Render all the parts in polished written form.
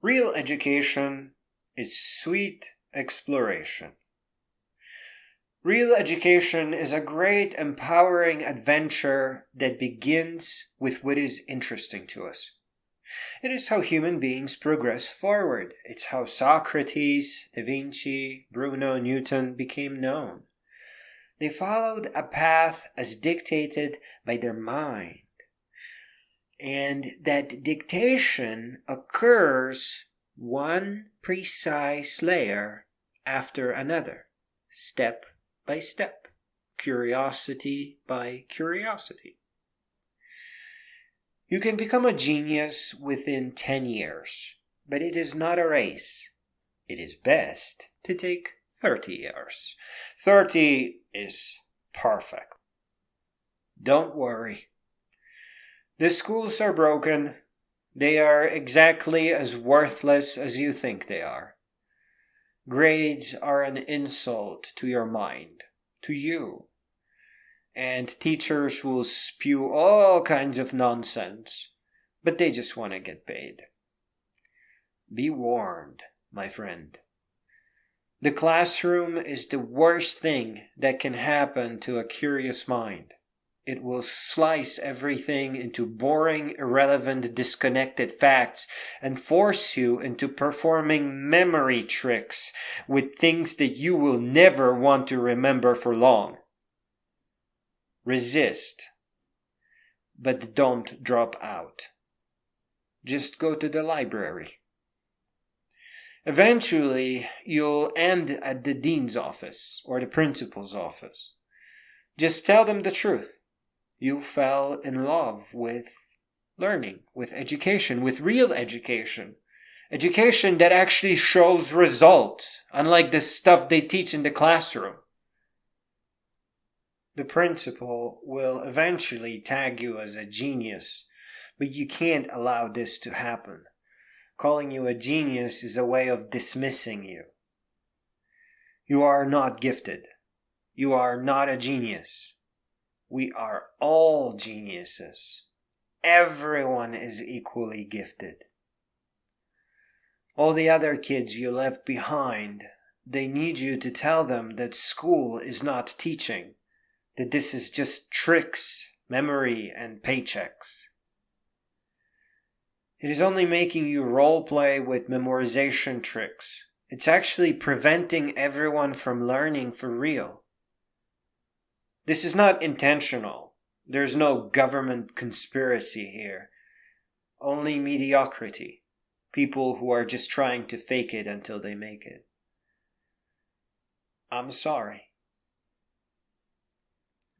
Real education is sweet exploration. Real education is a great, empowering adventure that begins with what is interesting to us. It is how human beings progress forward. It's how Socrates, DaVinci, Bruno, Newton became known. They followed a path as dictated by their mind. And that dictation occurs one precise layer after another, step by step, curiosity by curiosity. You can become a genius within 10 years, but it is not a race. It is best to take 30 years. 30 is perfect. Don't worry. The schools are broken. They are exactly as worthless as you think they are. Grades are an insult to your mind, to you. And teachers will spew all kinds of nonsense, but they just want to get paid. Be warned, my friend. The classroom is the worst thing that can happen to a curious mind. It will slice everything into boring, irrelevant, disconnected facts and force you into performing memory tricks with things that you will never want to remember for long. Resist, but don't drop out. Just go to the library. Eventually, you'll end at the dean's office or the principal's office. Just tell them the truth. You fell in love with learning, with education, with real education. Education that actually shows results, unlike the stuff they teach in the classroom. The principal will eventually tag you as a genius, but you can't allow this to happen. Calling you a genius is a way of dismissing you. You are not gifted. You are not a genius. We are all geniuses. Everyone is equally gifted. All the other kids you left behind, they need you to tell them that school is not teaching, that this is just tricks, memory, and paychecks. It is only making you role play with memorization tricks. It's actually preventing everyone from learning for real. This is not intentional. There's no government conspiracy here. Only mediocrity. People who are just trying to fake it until they make it. I'm sorry.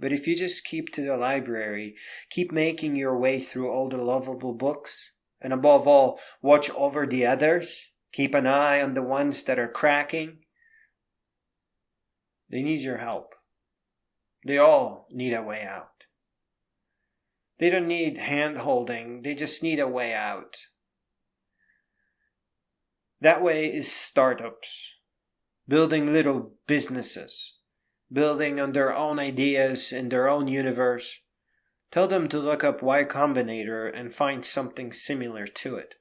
But if you just keep to the library, keep making your way through all the lovable books, and above all, watch over the others, keep an eye on the ones that are cracking, they need your help. They all need a way out. They don't need hand-holding, they just need a way out. That way is startups, building little businesses, building on their own ideas in their own universe. Tell them to look up Y Combinator and find something similar to it.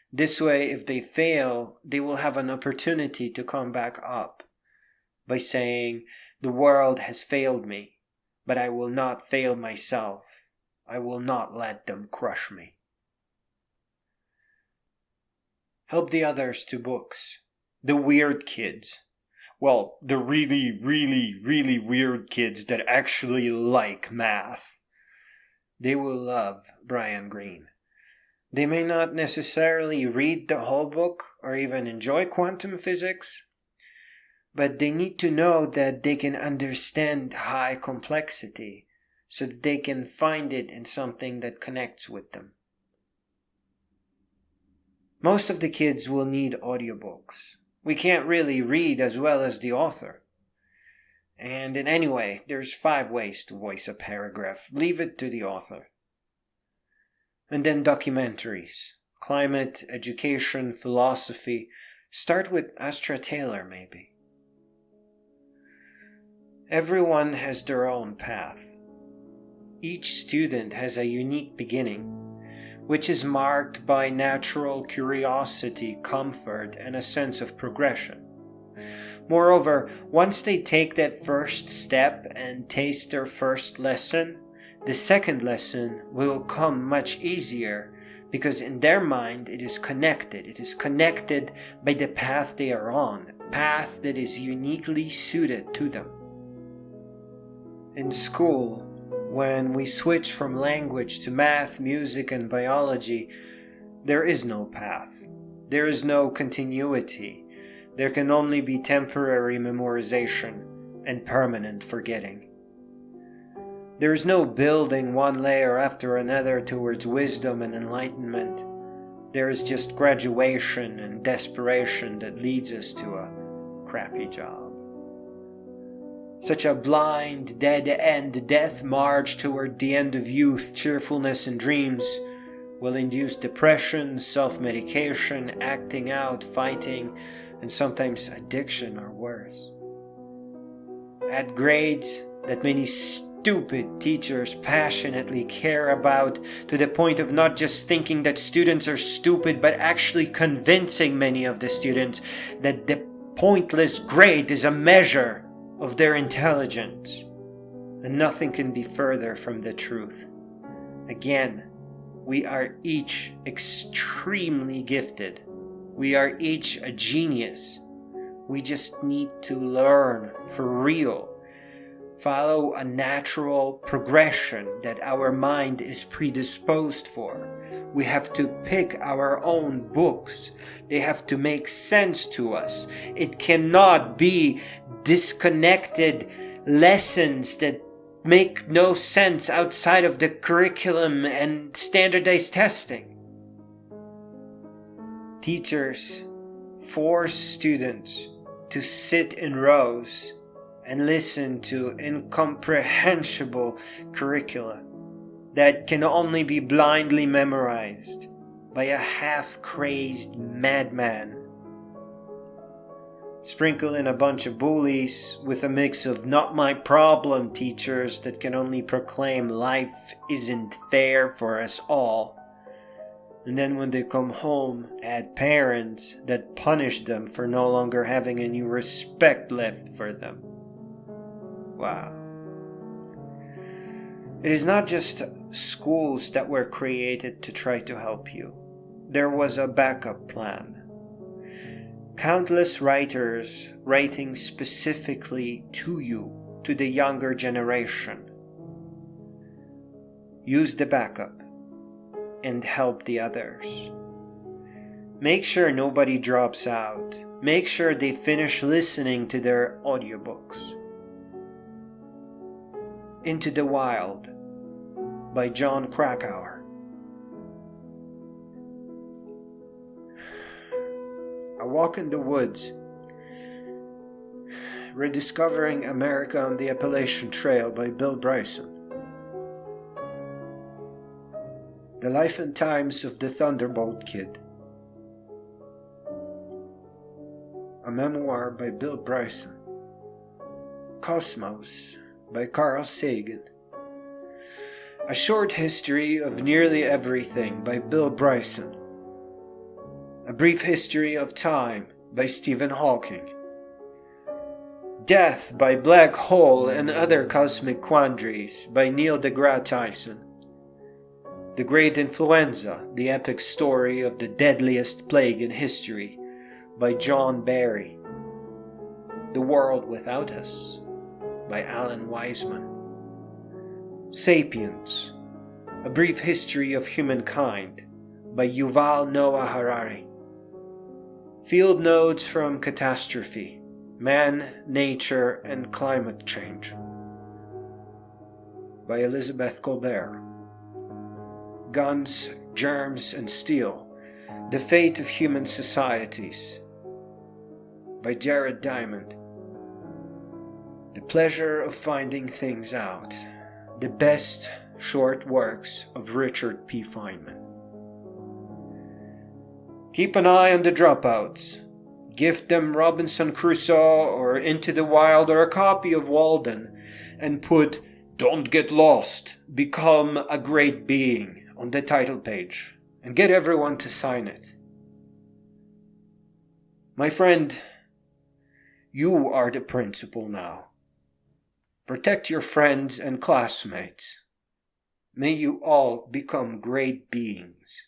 This way, if they fail, they will have an opportunity to come back up by saying, "The world has failed me, but I will not fail myself. I will not let them crush me." Help the others to books. The weird kids. Well, the really, really, really weird kids that actually like math. They will love Brian Greene. They may not necessarily read the whole book or even enjoy quantum physics, but they need to know that they can understand high complexity so that they can find it in something that connects with them. Most of the kids will need audiobooks. We can't really read as well as the author. And in any way, there's 5 ways to voice a paragraph. Leave it to the author. And then documentaries. Climate, education, philosophy. Start with Astra Taylor, maybe. Everyone has their own path. Each student has a unique beginning. which is marked by natural curiosity, comfort, and a sense of progression. Moreover, once they take that first step and taste their first lesson, the second lesson will come much easier because in their mind it is connected. It is connected by the path they are on, a path that is uniquely suited to them. In school, when we switch from language to math, music, and biology, there is no path. There is no continuity. There can only be temporary memorization and permanent forgetting. There is no building one layer after another towards wisdom and enlightenment. There is just graduation and desperation that leads us to a crappy job. Such a blind, dead-end death march toward the end of youth, cheerfulness, and dreams will induce depression, self-medication, acting out, fighting, and sometimes addiction or worse. Add grades that many stupid teachers passionately care about to the point of not just thinking that students are stupid, but actually convincing many of the students that the pointless grade is a measure of their intelligence. And nothing can be further from the truth. Again, we are each extremely gifted. We are each a genius. We just need to learn for real. Follow a natural progression that our mind is predisposed for. We have to pick our own books. They have to make sense to us. It cannot be disconnected lessons that make no sense outside of the curriculum and standardized testing. Teachers force students to sit in rows and listen to incomprehensible curricula that can only be blindly memorized by a half-crazed madman. Sprinkle in a bunch of bullies with a mix of not my problem teachers that can only proclaim life isn't fair for us all. And then when they come home, add parents that punish them for no longer having any respect left for them. Wow. It is not just schools that were created to try to help you. There was a backup plan. Countless writers writing specifically to you, to the younger generation. Use the backup and help the others. Make sure nobody drops out. Make sure they finish listening to their audiobooks. Into the Wild by John Krakauer. A Walk in the Woods, Rediscovering America on the Appalachian Trail by Bill Bryson. The Life and Times of the Thunderbolt Kid, a memoir by Bill Bryson. Cosmos by Carl Sagan. A Short History of Nearly Everything by Bill Bryson. A Brief History of Time by Stephen Hawking. Death by Black Hole and Other Cosmic Quandaries by Neil deGrasse Tyson. The Great Influenza, the epic story of the deadliest plague in history by John Barry. The World Without Us by Alan Weisman. Sapiens, A Brief History of Humankind by Yuval Noah Harari. Field Notes from Catastrophe, Man, Nature, and Climate Change by Elizabeth Colbert. Guns, Germs, and Steel, The Fate of Human Societies by Jared Diamond. The Pleasure of Finding Things Out, the best short works of Richard P. Feynman. Keep an eye on the dropouts. Gift them Robinson Crusoe or Into the Wild or a copy of Walden and put "Don't get lost, become a great being" on the title page. and get everyone to sign it. My friend, you are the principal now. Protect your friends and classmates. May you all become great beings.